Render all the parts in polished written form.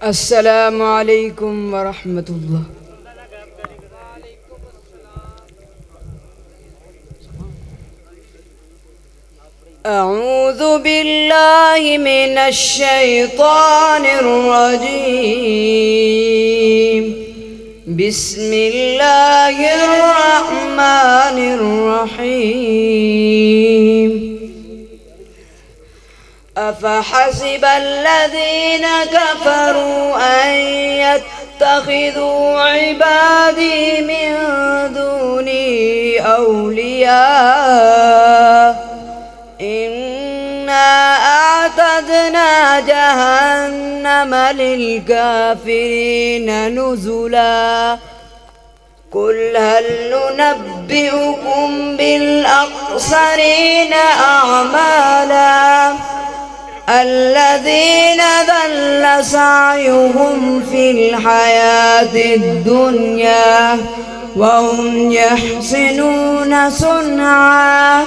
अस्सलामु अलैकुम वरहमतुल्लाह। अऊज़ु बिल्लाहि मिनश शैतानिर रजीम। बिस्मिल्लाहिर रहमानिर रहीम। अफ़हसिब अल्लज़ीना कफ़रू अन यत्तख़िज़ू इबादी मिन दूनी औलिया। इन्ना अअतदना जहन्नम लिलकाफ़िरीन नुज़ुला। कुल हल नुनब्बिउकुम बिलअख़सरीन अअमाला। الذين ضل سعيهم في الحياة الدنيا وهم يحسنون صنعا.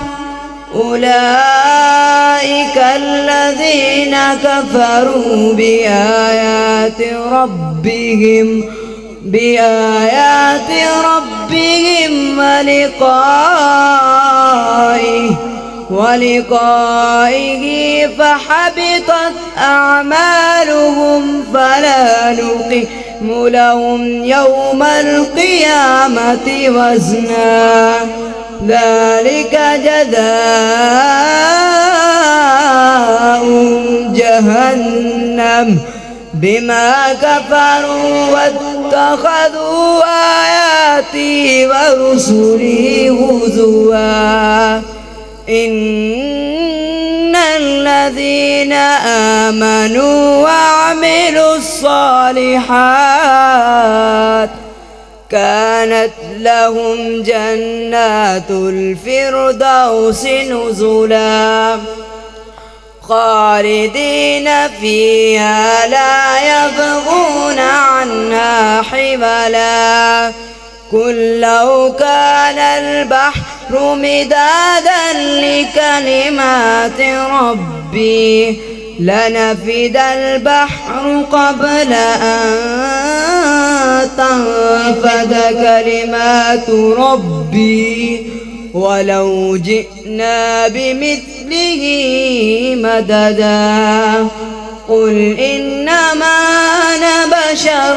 أولئك الذين كفروا بآيات ربهم ولقائه فحبطت أعمالهم فلا نقيم لهم يوم القيامة وزنا. ذلك جزاء جهنم بما كفروا واتخذوا آياتي ورسلي هزوا. إن الذين آمنوا وعملوا الصالحات كانت لهم جنات الفردوس نزلا خالدين فيها لا يبغون عنها حولا. قل لو كان البحر مدادا لكلمات ربي لنفد البحر قبل أن تنفد كلمات ربي ولو جئنا بمثله مددا. قل إنما أنا بشر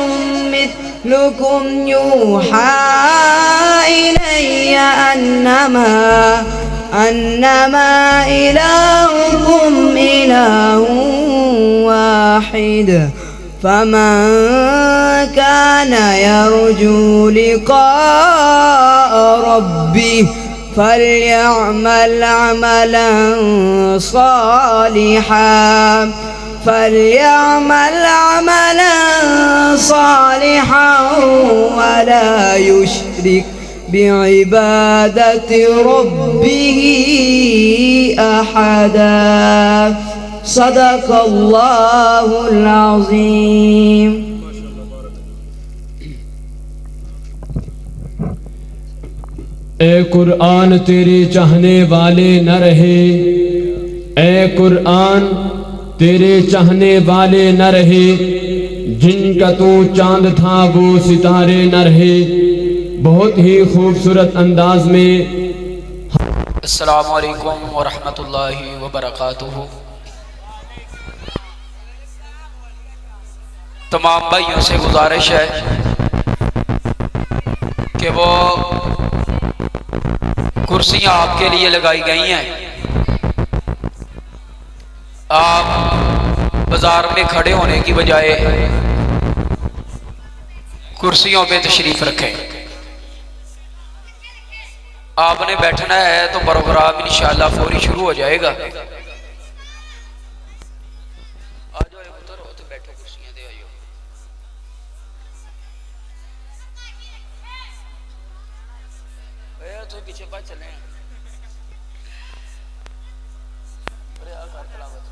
مثلكم يوحى إلي أنما إلهكم إله واحد. فمن كان يرجو لقاء ربه فليعمل عملا صالحا ولا يشرك بعبادة ربه أحدا. صدق الله العظيم. ए कुरान तेरे चाहने वाले न रहे, ए कुरान तेरे चाहने वाले न रहे, जिनका तू चांद था वो सितारे न रहे। बहुत ही खूबसूरत अंदाज में अस्सलामु अलैकुम वरहमतुल्लाहि वबरकातुहू। तमाम भाइयों से गुजारिश है कि वो कुर्सियां आपके लिए लगाई गई हैं, आप बाजार में खड़े होने की बजाय कुर्सियों पे तशरीफ रखें। आपने बैठना है तो प्रोग्राम इंशाअल्लाह फौरी शुरू हो जाएगा। आ जाओ पुत्र, तो बैठो कुर्सियां दे आइयो। भैया तो पीछे बात चले हैं। अरे यार घर खिलावत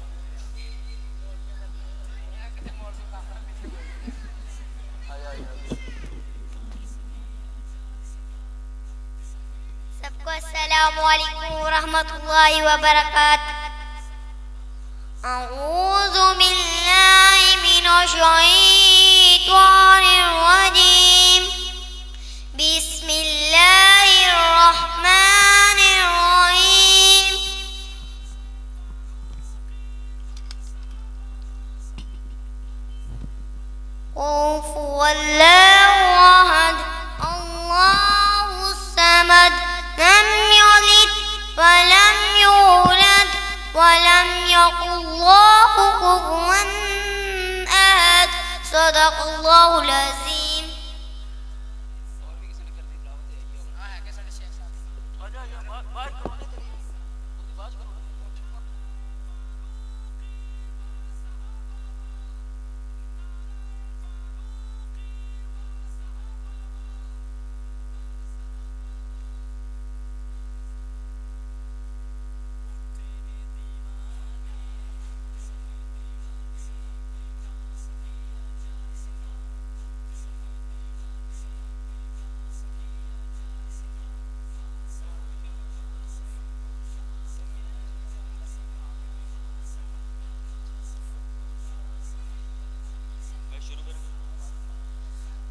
सबको अस्सलामु अलैकुम वरहमतुल्लाहि वबरकातुहू। अऊज़ु बिल्लाहि मिनश शैतानिर हुवल्लाहु अहद अल्लाहुस समद लम यलिद वलम यूलद वलम यकुल्लाहु कुफुवन अहद। सदक़ल्लाहुल अज़ीम।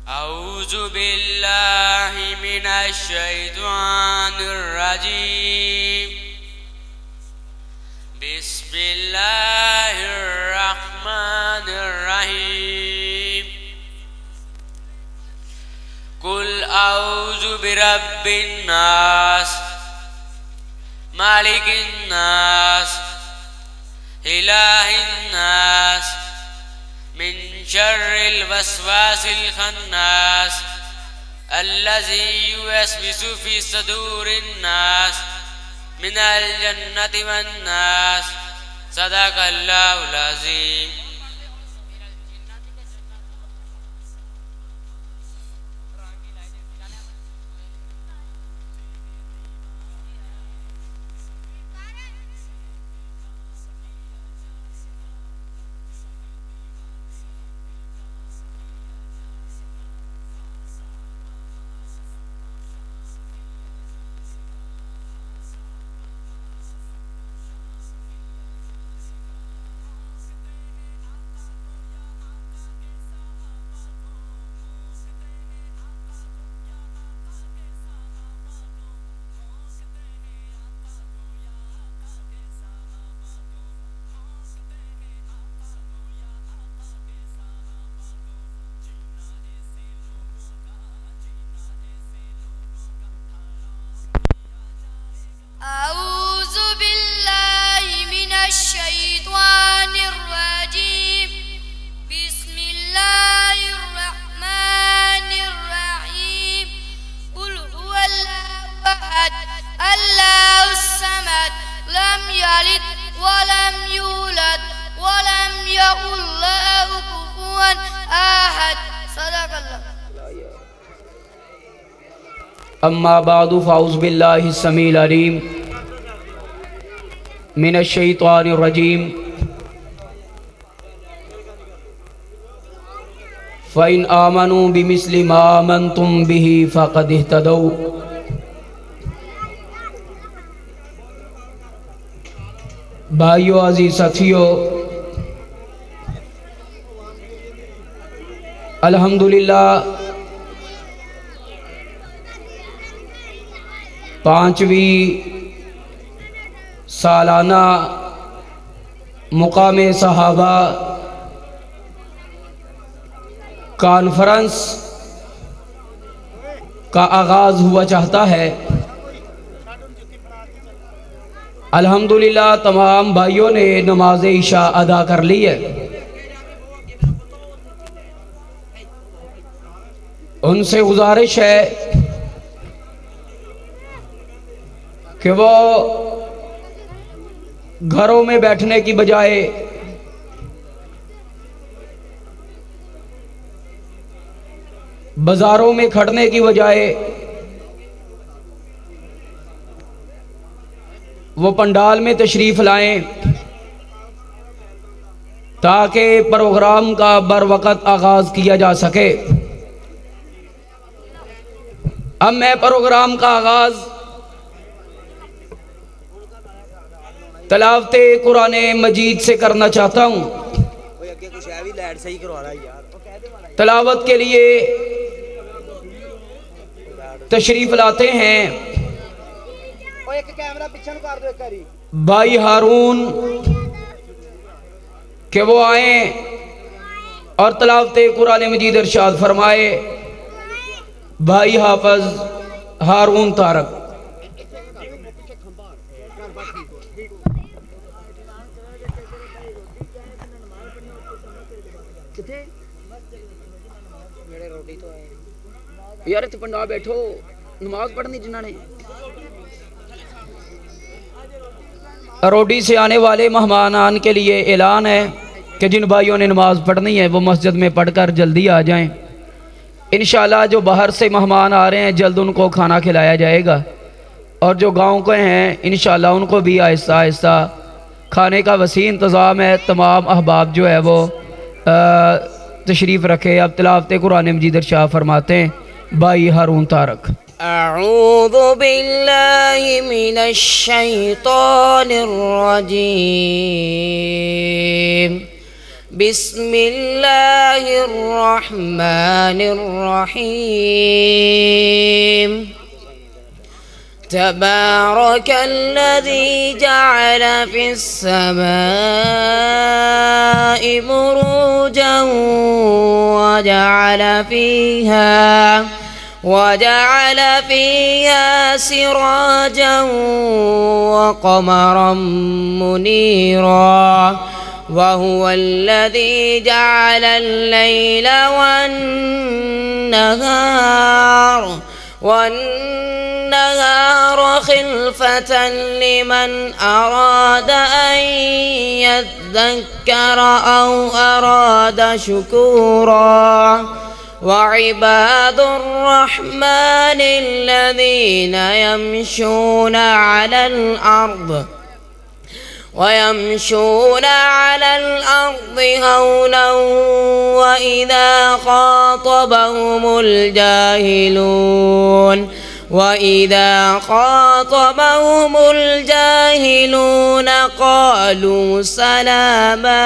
औज़ु बिल्लाहि मिनश शैतानिर रजीम। बिस्मिल्लाहिर रहमानिर रहीम। कुल औज़ु बिरब्बिन नास मालिकिन नास इलाहिन नास मिन शर्रिल वस्वासिल खन्नास अल्लज़ी युवस्विसु फी सदूरिन नास मिनल जन्नति वन नास। सदक़ल्लाहुल अज़ीम। औज़ु बिल्लाहि मिनश शैतानिर रजीम। बिस्मिल्लाहिर रहमानिर रहीम। कुल हुवल्लाहु अहद अल्लाहुस समद लम यलिद वलम यूलद वलम यकुल लहु कुफुवन अहद। सदक़ल्लाह। अम्मा बादु फ़ाउज़ु बिल्लाहि समील अलीम मिनश शैतानिर रजीम। फ़इन आमनू बिमिस्लि मा आमनतुम बिही फ़क़द इह्तदौ। भाइयों अज़ीज़ साथियों, अल्हम्दुलिल्लाह 5वीं सालाना मुकामे सहाबा कॉन्फ्रेंस का आगाज़ हुआ चाहता है। अल्हम्दुलिल्लाह तमाम भाइयों ने नमाज इशा अदा कर ली है। उनसे गुजारिश है कि वो घरों में बैठने की बजाय बाजारों में खड़ने की बजाय वो पंडाल में तशरीफ लाएं ताकि प्रोग्राम का बर वक़्त आगाज किया जा सके। अब मैं प्रोग्राम का आगाज तलावते कुरान मजीद से करना चाहता हूँ। तलावत के लिए तशरीफ लाते हैं भाई हारून कि वो आए और तलावत कुरान मजीद इरशाद फरमाए भाई हाफिज हारून तारक। यार इतने पंडा बैठो नमाज पढ़नी जिन्होंने। रोडी से आने वाले मेहमान के लिए ऐलान है कि जिन भाइयों ने नमाज़ पढ़नी है वो मस्जिद में पढ़कर जल्दी आ जाएं। इंशाअल्लाह जो बाहर से मेहमान आ रहे हैं जल्द उनको खाना खिलाया जाएगा और जो गांव के हैं इंशाअल्लाह उनको भी आहिस्ता आहिस्ता खाने का वसी इंतज़ाम है। तमाम अहबाब जो है वो तशरीफ़ रखे। अब तिलावत कुरान मजीद इरशाद फरमाते हैं भाई हारून तारक। अऊज़ु बिल्लाहि मिनश शैतानिर रजीम। बिस्मिल्लाहिर रहमानिर रहीम। तबारकल्लज़ी जअल फिस समाइ बुरूजन वजअल फ़ीहा सिराजा वक़मरन मुनीरा वहुवल्लज़ी जअल अल-लैल वन्नहार खिल्फ़तन लिमन अराद अन यज़्ज़क्कर औ अराद शुकूरा। वइबादुर रहमानिल्लज़ीन यमशून अलल अर्द हौना वइज़ा ख़ातबहुमुल जाहिलून क़ालू सलामा।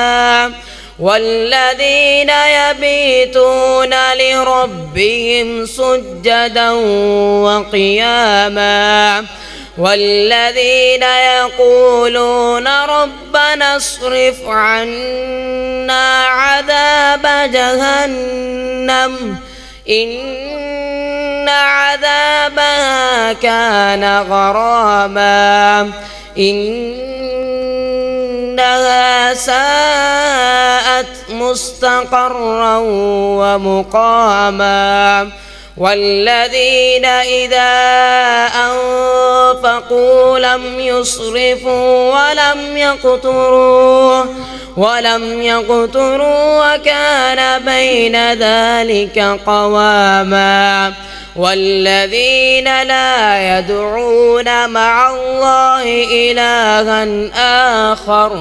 वल्लज़ीन यबीतून लिरब्बिहिम सुज्जदा वक़ियामा। वल्लज़ीन यक़ूलून रब्बना अस्रिफ अन्ना अज़ाब जहन्नम इन्न अज़ाबहा कान गरामा इन्नहा साअत मुस्तक़र्रन व मुक़ामा। वल्लज़ीन इज़ा अनफ़क़ू लम युस्रिफ़ू वलम यक़्तुरू वकान बैन ज़ालिक क़वामा। वल्लज़ीन ला यदऊन मअल्लाहि इलाहन आखर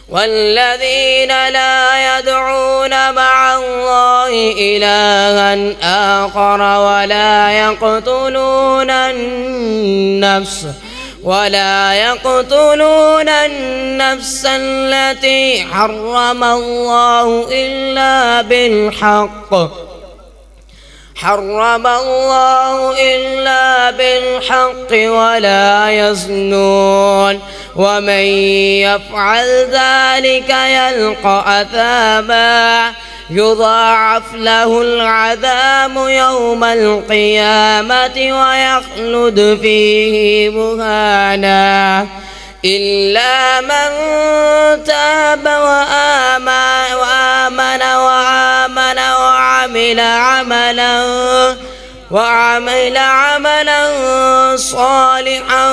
والذين لا يدعون مع الله إلها آخر ولا يقتلون النفس التي حرم الله إلا بالحق ولا يزنون ومن يفعل ذلك يلقى أثاما يضاعف له العذاب يوم القيامة ويخلد فيه مهانا إلا من تاب وآمن وعمل عملا صالحا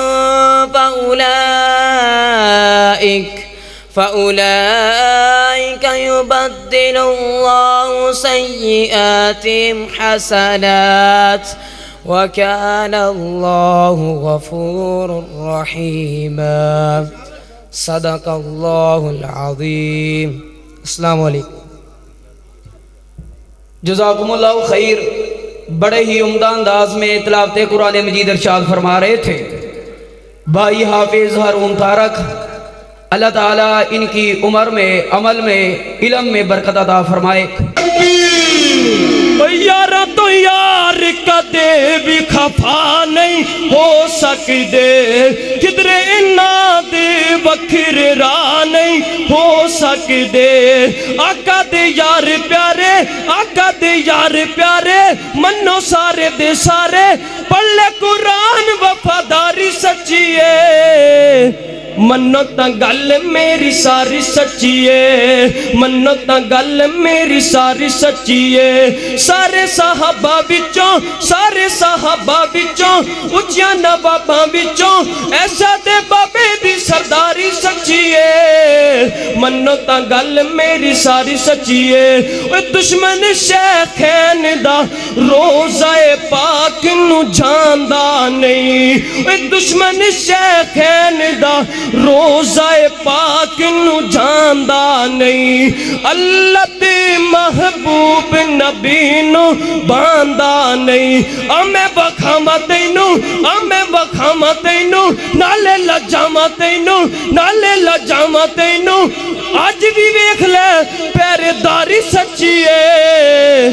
فأولئك يبدل الله سيئاتهم حسنات وكان الله غفورا رحيما صدق الله العظيم अस्सलाम वालेकुम। जज़ाकुमुल्लाहु खैर। बड़े ही उम्दा अंदाज में तिलावत कुरान मजीद इरशाद फरमा रहे थे भाई हाफिज हारून तारक। अल्लाह ताला इनकी उम्र में, अमल में, इल्म में बरकत अता फरमाए। यारा तो यार कदे भी खफा नहीं हो सकते, किधरे इन्ना दे वखरे राह नहीं हो सकते। आका दे यार प्यारे, आका दे यार प्यारे, मनो सारे दे सारे, पढ़ ले कुरान वफादारी सच्ची है। मनो ता गल मेरी सारी सच्ची है, मनो ता गल मेरी सारी सच्ची है। सारे साहबा विचों, सारे साहबा विचों, उच्चियां नवाबां विचों, ऐसा दे बाबे दी सरदारी सच्ची है। मनो ता गल मेरी सारी सच्ची है। दुश्मन शैखैन दा रोज़ाए पाक नू जानदा नहीं, दुश्मन शैखैन दा रोज़ाए पाक नू जानदा नहीं। अल्लाह दे महबूब नबी नू बांदा नहीं। मैं बखावा तैनू, मैं बखावा तैनू, नाले लजावा तैनू, नाले लजावा तैनू। अज भी वेख ले पहरेदारी सच्ची है।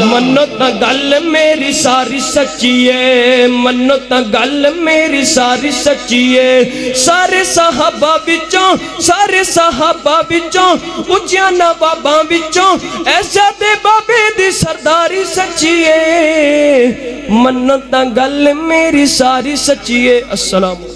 मन्नो ता गल मेरी सारी सच्ची है, मन्नो ता गल मेरी सारी सच्ची है। सारे साहबा विचों, सारे साहबा विचों, उच्चियां नवाबां विचों, ऐसा दे बाबे दी सरदारी सच्ची है। मन्नो ता गल मेरी सारी सच्ची है। अस्सलाम।